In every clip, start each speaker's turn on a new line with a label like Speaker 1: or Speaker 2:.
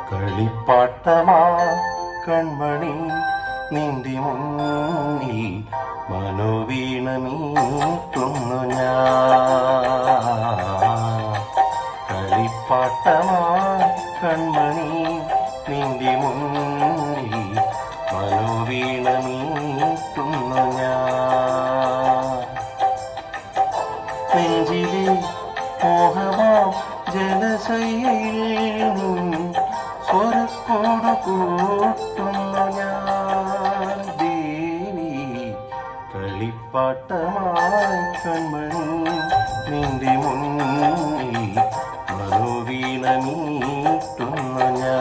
Speaker 1: കളിപ്പാട്ടമാ കൺമണി നിന്റെ മുന്നിൽ മനോവീണ മീട്ടുന്നു ഞാൻ. കളിപ്പാട്ടമാ കൺമണി നിന്റെ മുന്നിൽ മനോവീണ മീട്ടുന്നു ഞാൻ. നെഞ്ചിലെ മോഹമാ ജലശയിൽ സ്വരക്കോട് കൂട്ടുന്നു ഞാൻ ദേവി. കളിപ്പാട്ടമായി കൺമണി നിന്റെ മുന്നിൽ മനോവീണ മീട്ടുന്നു ഞാൻ.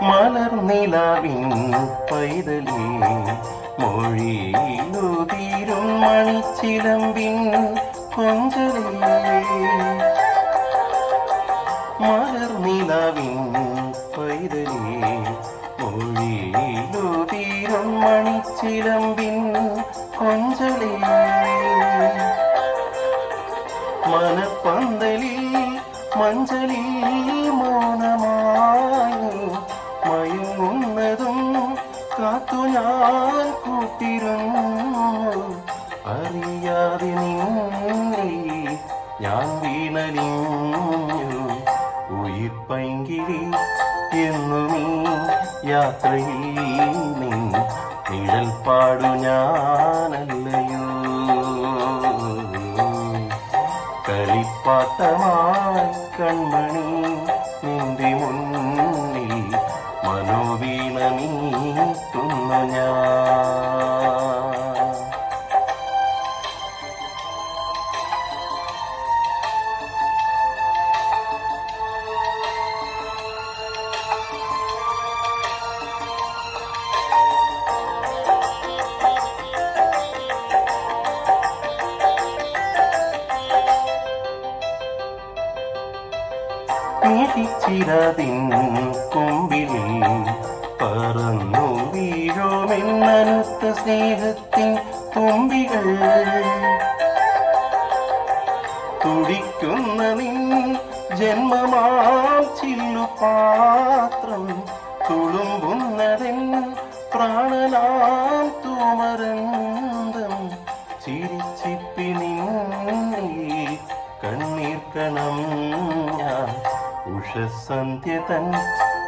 Speaker 1: മലർനിലാവിൻ പൈതലേ മൊഴിയിലുതിരും മണിച്ചിലമ്പിൻ കൊഞ്ചലേ. മലർനിലാവിൻ പൈതലേ മൊഴിയിലുതിരും മണിച്ചിലമ്പിൻ കൊഞ്ചലേ. മനപ്പന്തലിൽ മഞ്ചലിൽ മൗനമായി മയങ്ങുന്നതും കാത്തു ഞാൻ കൂട്ടിരുന്നു. അറിയാതെ നിന്നെ ഞാൻ വീണലിഞ്ഞു. ഉയിർപ്പൈങ്കിളി എന്നുമീ യാത്രയിൽ നിഴൽ പാടു ഞാനല്ലയോ. കളിപ്പാട്ടമായി കൺമണി നിന്റെ മുന്നിൽ മനോവീണ മീട്ടുന്നു ഞാൻ. ചിരതിൻ കൊമ്പിലിൽ പറന്നു വീഴുമെന്നനുത്ത സ്നേഹത്തിൻ തുമ്പികൾ. തുടിക്കുന്ന നിൻ ജന്മമാം ചില്ലുപാത്രം തുളുമ്പുന്നതിൻ പ്രാണനാം തൂമരന്തം. ചിരിച്ചിപ്പി നിന്നിൽ കണ്ണീർക്കണം ഞാൻ. ഉഷസന്ധ്യതൻ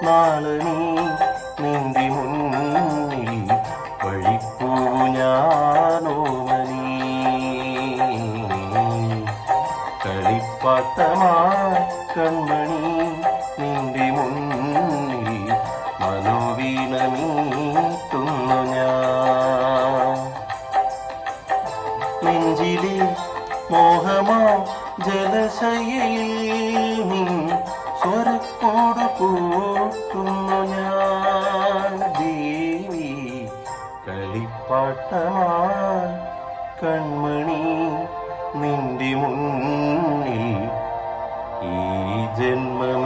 Speaker 1: നാളനീ നിന്റെ മുന്നിൽ വഴിപ്പൂ ഞാനോമനീ. കളിപ്പാട്ടമായി കൺമണി നിന്റെ മുന്നിൽ മനോവീണ മീട്ടുന്നു ഞാൻ. നെഞ്ചിലെ മോഹമാ ജലശയിൽ സ്വരക്കോട് കൂട്ടുന്നു ഞാൻ ദേവി. കളിപ്പാട്ടമായി കൺമണി നിന്റെ മുന്നിൽ ഈ ജന്മമേകുന്നു